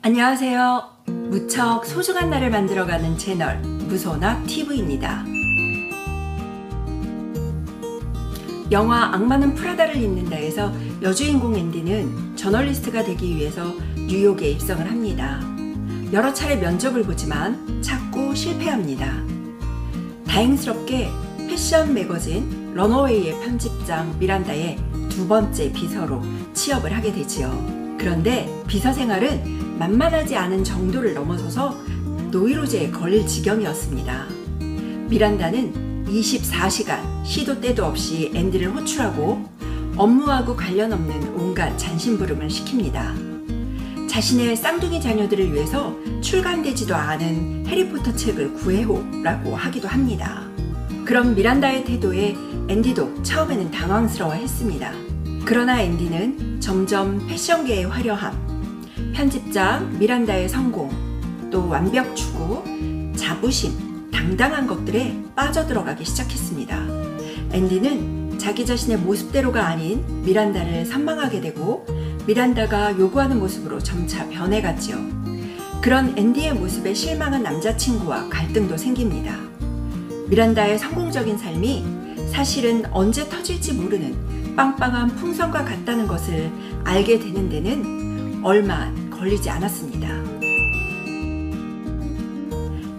안녕하세요. 무척 소중한 날을 만들어가는 채널 무소낙TV입니다. 영화 악마는 프라다를 입는다에서 여주인공 앤디는 저널리스트가 되기 위해서 뉴욕에 입성을 합니다. 여러 차례 면접을 보지만 자꾸 실패합니다. 다행스럽게 패션 매거진 런어웨이의 편집장 미란다의 두 번째 비서로 취업을 하게 되지요. 그런데 비서 생활은 만만하지 않은 정도를 넘어서서 노이로제에 걸릴 지경이었습니다. 미란다는 24시간 시도 때도 없이 앤디를 호출하고 업무하고 관련 없는 온갖 잔심부름을 시킵니다. 자신의 쌍둥이 자녀들을 위해서 출간되지도 않은 해리포터 책을 구해오라고 하기도 합니다. 그럼 미란다의 태도에 앤디도 처음에는 당황스러워했습니다. 그러나 앤디는 점점 패션계의 화려함, 편집장 미란다의 성공, 또 완벽 추구, 자부심, 당당한 것들에 빠져들어가기 시작했습니다. 앤디는 자기 자신의 모습대로가 아닌 미란다를 선망하게 되고 미란다가 요구하는 모습으로 점차 변해갔지요. 그런 앤디의 모습에 실망한 남자친구와 갈등도 생깁니다. 미란다의 성공적인 삶이 사실은 언제 터질지 모르는 빵빵한 풍선과 같다는 것을 알게 되는 데는 얼마 걸리지 않았습니다.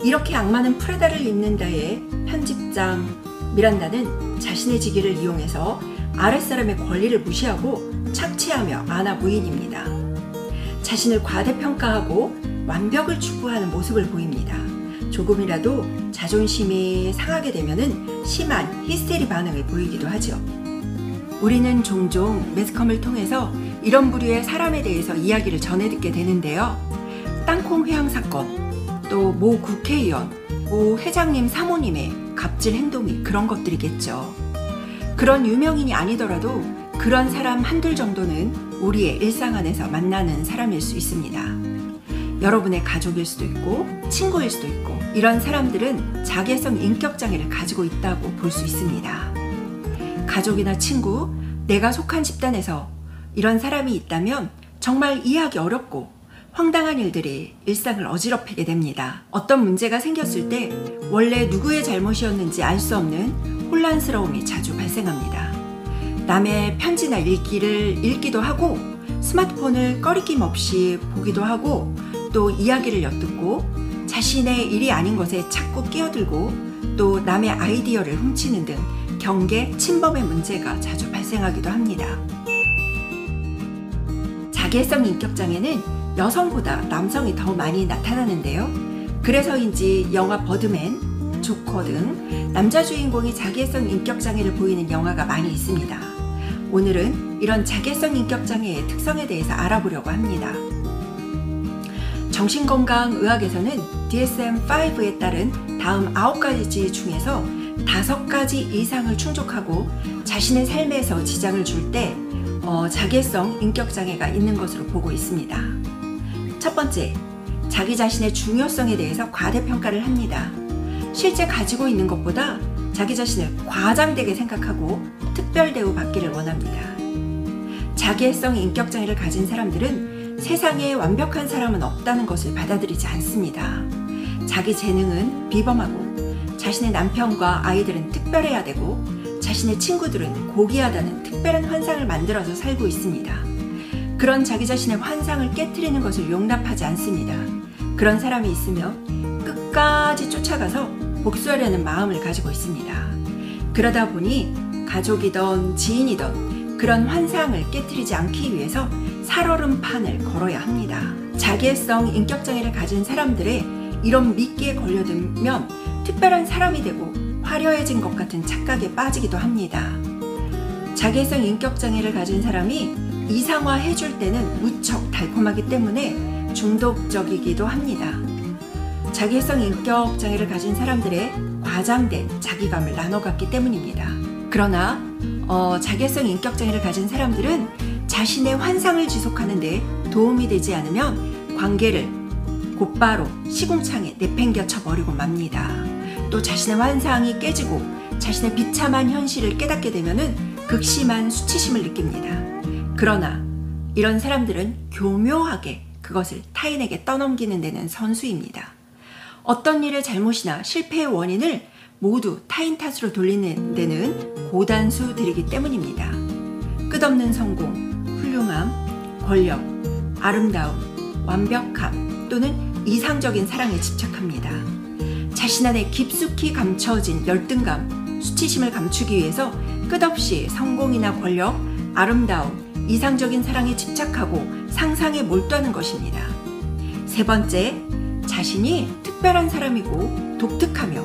이렇게 악마는 프라다를 입는다의 편집장 미란다는 자신의 직위를 이용해서 아랫사람의 권리를 무시하고 착취하며 아나 부인입니다. 자신을 과대평가하고 완벽을 추구하는 모습을 보입니다. 조금이라도 자존심이 상하게 되면은 심한 히스테리 반응을 보이기도 하죠. 우리는 종종 매스컴을 통해서 이런 부류의 사람에 대해서 이야기를 전해 듣게 되는데요. 땅콩 회항 사건, 또 모 국회의원, 모 회장님 사모님의 갑질 행동이 그런 것들이겠죠. 그런 유명인이 아니더라도 그런 사람 한둘 정도는 우리의 일상 안에서 만나는 사람일 수 있습니다. 여러분의 가족일 수도 있고 친구일 수도 있고 이런 사람들은 자괴성 인격장애를 가지고 있다고 볼 수 있습니다. 가족이나 친구, 내가 속한 집단에서 이런 사람이 있다면 정말 이해하기 어렵고 황당한 일들이 일상을 어지럽히게 됩니다. 어떤 문제가 생겼을 때 원래 누구의 잘못이었는지 알 수 없는 혼란스러움이 자주 발생합니다. 남의 편지나 일기를 읽기도 하고 스마트폰을 꺼리낌 없이 보기도 하고 또 이야기를 엿듣고 자신의 일이 아닌 것에 자꾸 끼어들고 또 남의 아이디어를 훔치는 등 경계, 침범의 문제가 자주 발생하기도 합니다. 자괴성 인격장애는 여성보다 남성이 더 많이 나타나는데요. 그래서인지 영화 버드맨, 조커 등 남자 주인공이 자괴성 인격장애를 보이는 영화가 많이 있습니다. 오늘은 이런 자괴성 인격장애의 특성에 대해서 알아보려고 합니다. 정신건강의학에서는 DSM-5에 따른 다음 9가지 중에서 5가지 이상을 충족하고 자신의 삶에서 지장을 줄 때 자괴성 인격장애가 있는 것으로 보고 있습니다. 첫 번째, 자기 자신의 중요성에 대해서 과대평가를 합니다. 실제 가지고 있는 것보다 자기 자신을 과장되게 생각하고 특별 대우 받기를 원합니다. 자괴성 인격장애를 가진 사람들은 세상에 완벽한 사람은 없다는 것을 받아들이지 않습니다. 자기 재능은 비범하고 자신의 남편과 아이들은 특별해야 되고 자신의 친구들은 고귀하다는 특별한 환상을 만들어서 살고 있습니다. 그런 자기 자신의 환상을 깨트리는 것을 용납하지 않습니다. 그런 사람이 있으면 끝까지 쫓아가서 복수하려는 마음을 가지고 있습니다. 그러다 보니 가족이든 지인이든 그런 환상을 깨트리지 않기 위해서 살얼음판을 걸어야 합니다. 자괴성 인격장애를 가진 사람들의 이런 미끼에 걸려들면 특별한 사람이 되고 화려해진 것 같은 착각에 빠지기도 합니다. 자괴성 인격장애를 가진 사람이 이상화해줄 때는 무척 달콤하기 때문에 중독적이기도 합니다. 자괴성 인격장애를 가진 사람들의 과장된 자기감을 나눠갔기 때문입니다. 그러나 자괴성 인격장애를 가진 사람들은 자신의 환상을 지속하는 데 도움이 되지 않으면 관계를 곧바로 시궁창에 내팽겨쳐 버리고 맙니다. 또 자신의 환상이 깨지고 자신의 비참한 현실을 깨닫게 되면 극심한 수치심을 느낍니다. 그러나 이런 사람들은 교묘하게 그것을 타인에게 떠넘기는 데는 선수입니다. 어떤 일의 잘못이나 실패의 원인을 모두 타인 탓으로 돌리는 데는 고단수들이기 때문입니다. 끝없는 성공, 훌륭함, 권력, 아름다움, 완벽함 또는 이상적인 사랑에 집착합니다. 자신 안에 깊숙이 감춰진 열등감, 수치심을 감추기 위해서 끝없이 성공이나 권력, 아름다움, 이상적인 사랑에 집착하고 상상에 몰두하는 것입니다. 세 번째, 자신이 특별한 사람이고 독특하며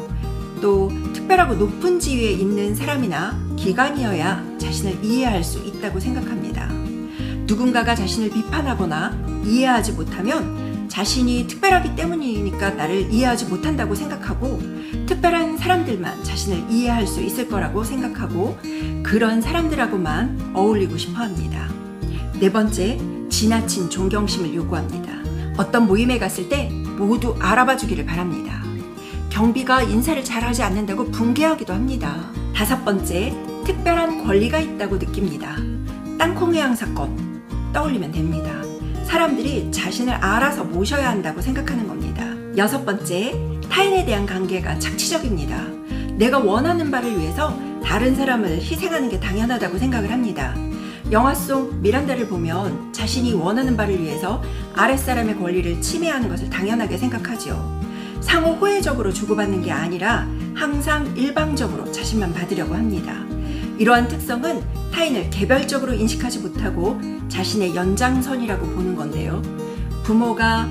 또 특별하고 높은 지위에 있는 사람이나 기관이어야 자신을 이해할 수 있다고 생각합니다. 누군가가 자신을 비판하거나 이해하지 못하면 자신이 특별하기 때문이니까 나를 이해하지 못한다고 생각하고 특별한 사람들만 자신을 이해할 수 있을 거라고 생각하고 그런 사람들하고만 어울리고 싶어 합니다. 네 번째, 지나친 존경심을 요구합니다. 어떤 모임에 갔을 때 모두 알아봐 주기를 바랍니다. 경비가 인사를 잘하지 않는다고 붕괴하기도 합니다. 다섯 번째, 특별한 권리가 있다고 느낍니다. 땅콩 회항 사건 떠올리면 됩니다. 사람들이 자신을 알아서 모셔야 한다고 생각하는 겁니다. 여섯 번째, 타인에 대한 관계가 착취적입니다. 내가 원하는 바를 위해서 다른 사람을 희생하는 게 당연하다고 생각을 합니다. 영화 속 미란다를 보면 자신이 원하는 바를 위해서 아랫사람의 권리를 침해하는 것을 당연하게 생각하지요. 상호 호혜적으로 주고받는 게 아니라 항상 일방적으로 자신만 받으려고 합니다. 이러한 특성은 타인을 개별적으로 인식하지 못하고 자신의 연장선이라고 보는 건데요. 부모가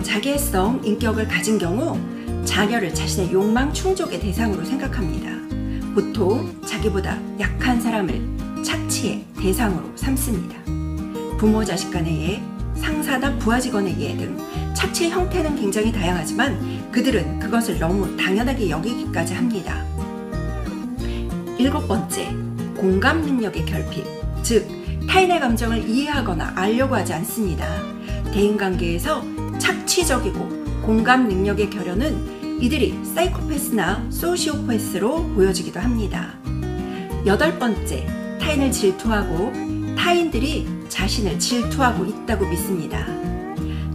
자기애성 인격을 가진 경우 자녀를 자신의 욕망 충족의 대상으로 생각합니다. 보통 자기보다 약한 사람을 착취의 대상으로 삼습니다. 부모 자식 간의 예, 상사나 부하 직원의 예 등 착취의 형태는 굉장히 다양하지만 그들은 그것을 너무 당연하게 여기기까지 합니다. 일곱 번째, 공감 능력의 결핍, 즉 타인의 감정을 이해하거나 알려고 하지 않습니다. 대인관계에서 착취적이고 공감 능력의 결여는 이들이 사이코패스나 소시오패스로 보여지기도 합니다. 여덟 번째, 타인을 질투하고 타인들이 자신을 질투하고 있다고 믿습니다.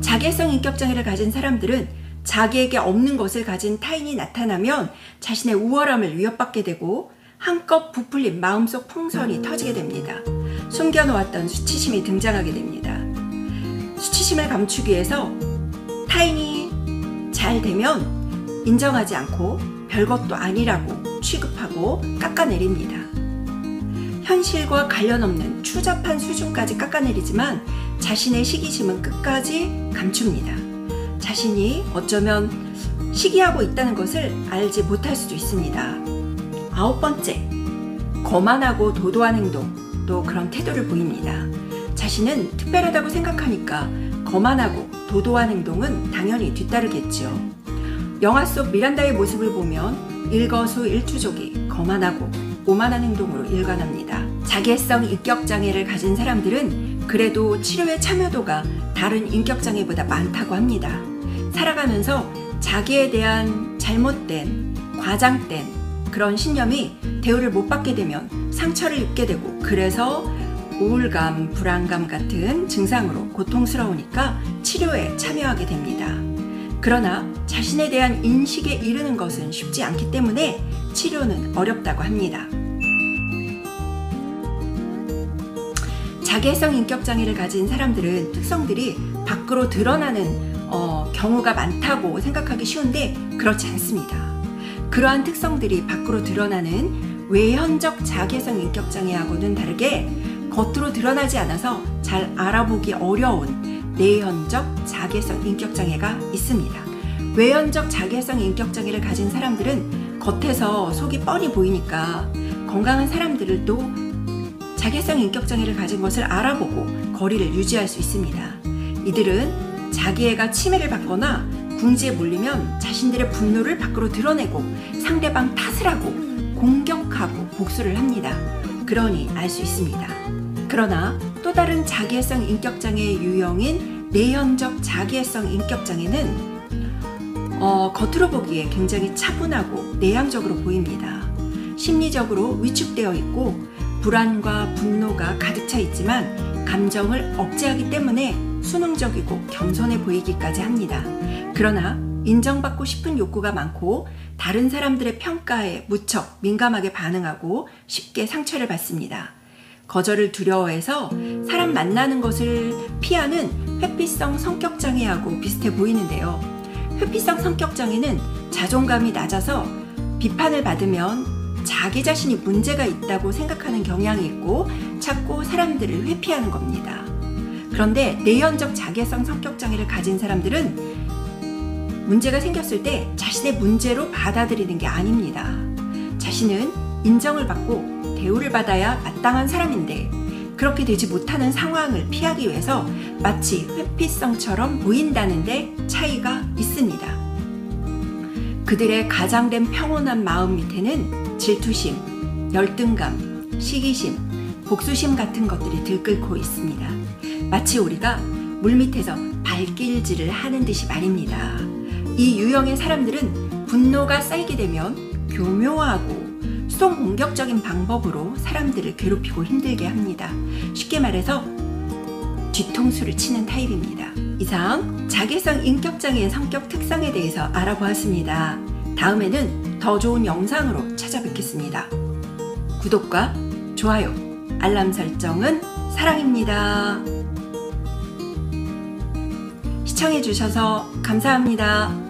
자기애성 인격장애를 가진 사람들은 자기에게 없는 것을 가진 타인이 나타나면 자신의 우월함을 위협받게 되고 한껏 부풀린 마음속 풍선이 터지게 됩니다. 숨겨놓았던 수치심이 등장하게 됩니다. 수치심을 감추기 위해서 타인이 잘 되면 인정하지 않고 별것도 아니라고 취급하고 깎아내립니다. 현실과 관련 없는 추잡한 수준까지 깎아내리지만 자신의 시기심은 끝까지 감춥니다. 자신이 어쩌면 시기하고 있다는 것을 알지 못할 수도 있습니다. 아홉 번째, 거만하고 도도한 행동, 또 그런 태도를 보입니다. 자신은 특별하다고 생각하니까 거만하고 도도한 행동은 당연히 뒤따르겠지요. 영화 속 미란다의 모습을 보면 일거수일투족이 거만하고 오만한 행동으로 일관합니다. 자기애성 인격장애를 가진 사람들은 그래도 치료의 참여도가 다른 인격장애보다 많다고 합니다. 살아가면서 자기에 대한 잘못된, 과장된 그런 신념이 대우를 못 받게 되면 상처를 입게 되고 그래서 우울감, 불안감 같은 증상으로 고통스러우니까 치료에 참여하게 됩니다. 그러나 자신에 대한 인식에 이르는 것은 쉽지 않기 때문에 치료는 어렵다고 합니다. 자기애성 인격장애를 가진 사람들은 특성들이 밖으로 드러나는 경우가 많다고 생각하기 쉬운데 그렇지 않습니다. 그러한 특성들이 밖으로 드러나는 외현적 자기애성 인격장애하고는 다르게 겉으로 드러나지 않아서 잘 알아보기 어려운 내현적 자기애성 인격장애가 있습니다. 외현적 자기애성 인격장애를 가진 사람들은 겉에서 속이 뻔히 보이니까 건강한 사람들도 자기애성 인격장애를 가진 것을 알아보고 거리를 유지할 수 있습니다. 이들은 자기애가 침해를 받거나 궁지에 몰리면 자신들의 분노를 밖으로 드러내고 상대방 탓을 하고 공격하고 복수를 합니다. 그러니 알 수 있습니다. 그러나 또 다른 자기애성 인격장애의 유형인 내현적 자기애성 인격장애는 겉으로 보기에 굉장히 차분하고 내향적으로 보입니다. 심리적으로 위축되어 있고 불안과 분노가 가득 차 있지만 감정을 억제하기 때문에 수능적이고 겸손해 보이기까지 합니다. 그러나 인정받고 싶은 욕구가 많고 다른 사람들의 평가에 무척 민감하게 반응하고 쉽게 상처를 받습니다. 거절을 두려워해서 사람 만나는 것을 피하는 회피성 성격장애하고 비슷해 보이는데요. 회피성 성격장애는 자존감이 낮아서 비판을 받으면 자기 자신이 문제가 있다고 생각하는 경향이 있고 자꾸 사람들을 회피하는 겁니다. 그런데 내연적 자괴성 성격장애를 가진 사람들은 문제가 생겼을 때 자신의 문제로 받아들이는 게 아닙니다. 자신은 인정을 받고 대우를 받아야 마땅한 사람인데 그렇게 되지 못하는 상황을 피하기 위해서 마치 회피성처럼 보인다는데 차이가 있습니다. 그들의 가장된 평온한 마음 밑에는 질투심, 열등감, 시기심, 복수심 같은 것들이 들끓고 있습니다. 마치 우리가 물밑에서 발길질을 하는 듯이 말입니다. 이 유형의 사람들은 분노가 쌓이게 되면 교묘하고 수동공격적인 방법으로 사람들을 괴롭히고 힘들게 합니다. 쉽게 말해서 뒤통수를 치는 타입입니다. 이상 자괴성 인격장애의 성격 특성에 대해서 알아보았습니다. 다음에는 더 좋은 영상으로 찾아뵙겠습니다. 구독과 좋아요, 알람 설정은 사랑입니다. 시청해주셔서 감사합니다.